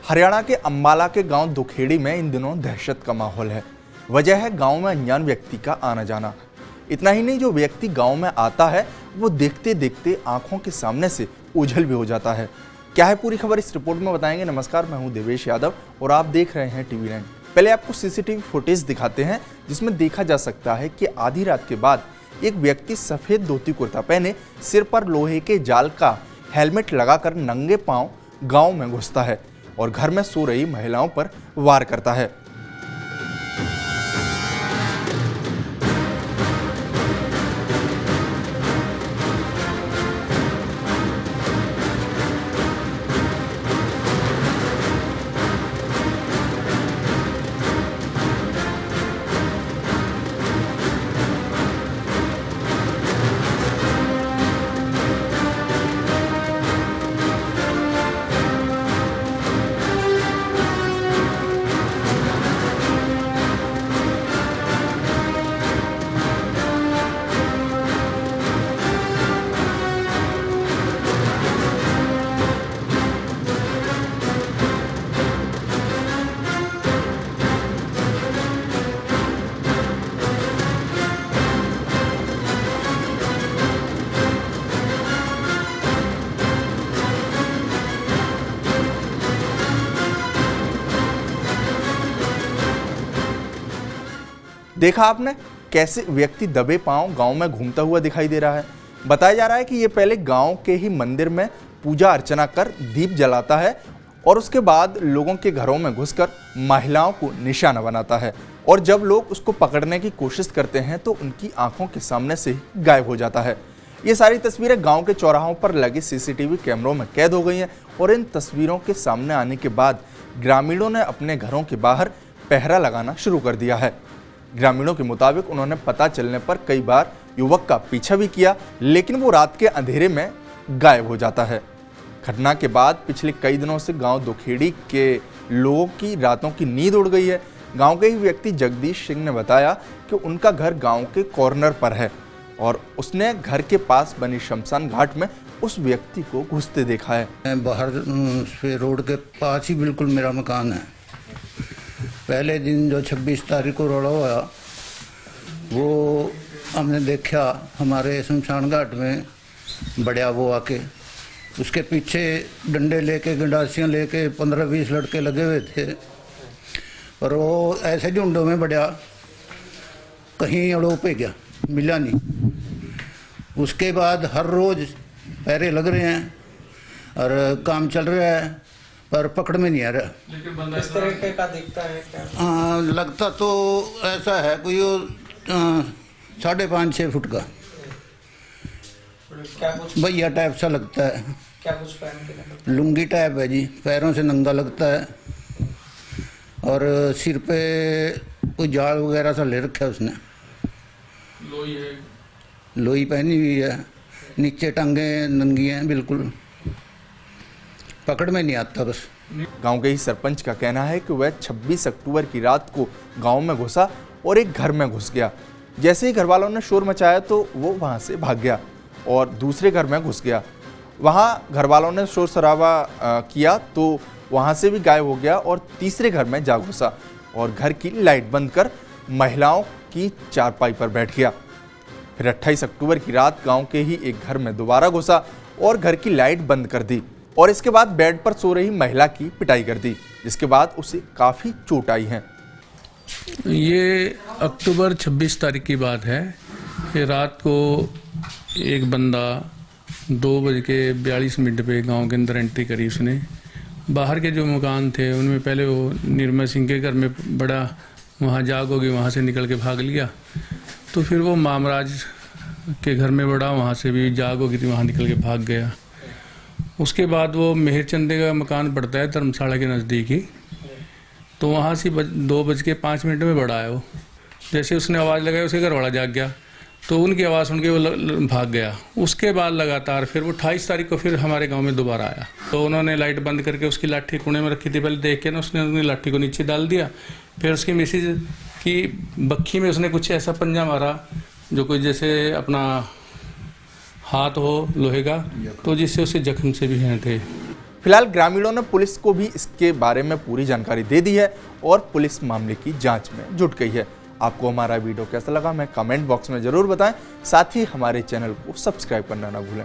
हरियाणा के अंबाला के गांव दुखेड़ी में इन दिनों दहशत का माहौल है। वजह है गांव में अनजान व्यक्ति का आना जाना। इतना ही नहीं, जो व्यक्ति गांव में आता है वो देखते देखते आंखों के सामने से ओझल भी हो जाता है। क्या है पूरी खबर, इस रिपोर्ट में बताएंगे। नमस्कार, मैं हूं देवेश यादव और आप देख रहे हैं टीवी 9। पहले आपको सीसीटीवी फुटेज दिखाते हैं जिसमें देखा जा सकता है कि आधी रात के बाद एक व्यक्ति सफेद धोती कुर्ता पहने, सिर पर लोहे के जाल का हेलमेट लगाकर नंगे पांव गांव में घुसता है और घर में सो रही महिलाओं पर वार करता है। देखा आपने कैसे व्यक्ति दबे पांव गांव में घूमता हुआ दिखाई दे रहा है। बताया जा रहा है कि ये पहले गांव के ही मंदिर में पूजा अर्चना कर दीप जलाता है और उसके बाद लोगों के घरों में घुसकर महिलाओं को निशाना बनाता है और जब लोग उसको पकड़ने की कोशिश करते हैं तो उनकी आंखों के सामने से ही गायब हो जाता है। ये सारी तस्वीरें गाँव के चौराहों पर लगे सीसीटीवी कैमरों में कैद हो गई हैं और इन तस्वीरों के सामने आने के बाद ग्रामीणों ने अपने घरों के बाहर पहरा लगाना शुरू कर दिया है। ग्रामीणों के मुताबिक उन्होंने पता चलने पर कई बार युवक का पीछा भी किया, लेकिन वो रात के अंधेरे में गायब हो जाता है। घटना के बाद पिछले कई दिनों से गांव दुखेड़ी के लोगों की रातों की नींद उड़ गई है। गांव के ही व्यक्ति जगदीश सिंह ने बताया कि उनका घर गांव के कॉर्नर पर है और उसने घर के पास बनी शमशान घाट में उस व्यक्ति को घुसते देखा है। बाहर से रोड के पास ही बिल्कुल मेरा मकान है। पहले दिन जो 26 तारीख को रोड़ा हुआ वो हमने देखा हमारे शमशान घाट में बढ़िया वो आके, उसके पीछे डंडे लेके गंडासियाँ लेके 15-20 लड़के लगे हुए थे और वो ऐसे झुंडों में बढ़िया कहीं अड़ो पे गया, मिला नहीं। उसके बाद हर रोज पहरे लग रहे हैं और काम चल रहा है पर पकड़ में नहीं आ रहा। लेकिन बंदा किस तरह का दिखता है क्या? लगता तो ऐसा है कोई 5.5-6 फुट का क्या कुछ भैया टाइप सा लगता है। क्या कुछ पहन के? लुंगी टाइप है जी, पैरों से नंगा लगता है और सिर पे कोई जाल वगैरह सा ले रखा है उसने। लोई है, लोई पहनी हुई है, नीचे टांगे नंगी हैं, बिल्कुल पकड़ में नहीं आता। बस गांव के ही सरपंच का कहना है कि वह 26 अक्टूबर की रात को गांव में घुसा और एक घर में घुस गया। जैसे ही घर वालों ने शोर मचाया तो वो वहां से भाग गया और दूसरे घर में घुस गया। वहां घर वालों ने शोर शराबा किया तो वहां से भी गायब हो गया और तीसरे घर में जा घुसा और घर की लाइट बंद कर महिलाओं की चारपाई पर बैठ गया। फिर 28 अक्टूबर की रात गांव के ही एक घर में दोबारा घुसा और घर की लाइट बंद कर दी और इसके बाद बेड पर सो रही महिला की पिटाई कर दी, जिसके बाद उसे काफ़ी चोट आई है। ये अक्टूबर 26 तारीख की बात है। ये रात को एक बंदा 2:42 पे गांव के अंदर एंट्री करी। उसने बाहर के जो मकान थे उनमें पहले वो निर्मल सिंह के घर में बड़ा, वहाँ जाग होगी, वहाँ से निकल के भाग लिया। तो फिर वो मामराज के घर में बड़ा, वहाँ से भी जाग होगी थी, वहाँ निकल के भाग गया। उसके बाद वो मेहरचंदे का मकान पड़ता है धर्मशाला के नज़दीक ही, तो वहाँ से 2:05 में बड़ा है वो। जैसे उसने आवाज़ लगाई उसके घर वाला जाग गया तो उनकी आवाज़ सुन के वो भाग गया। उसके बाद लगातार फिर वो 28 तारीख को फिर हमारे गांव में दोबारा आया तो उन्होंने लाइट बंद करके उसकी लाठी कुएं में रखी थी, पहले देख के ना उसने लाठी को नीचे डाल दिया। फिर उसकी मिसेज की बक्खी में उसने कुछ ऐसा पंजा मारा जो कोई जैसे अपना हाथ हो लोहे का, तो जिससे उसे जख्म से भी हैं थे। फिलहाल ग्रामीणों ने पुलिस को भी इसके बारे में पूरी जानकारी दे दी है और पुलिस मामले की जांच में जुट गई है। आपको हमारा वीडियो कैसा लगा हमें कमेंट बॉक्स में जरूर बताएं, साथ ही हमारे चैनल को सब्सक्राइब करना ना भूलें।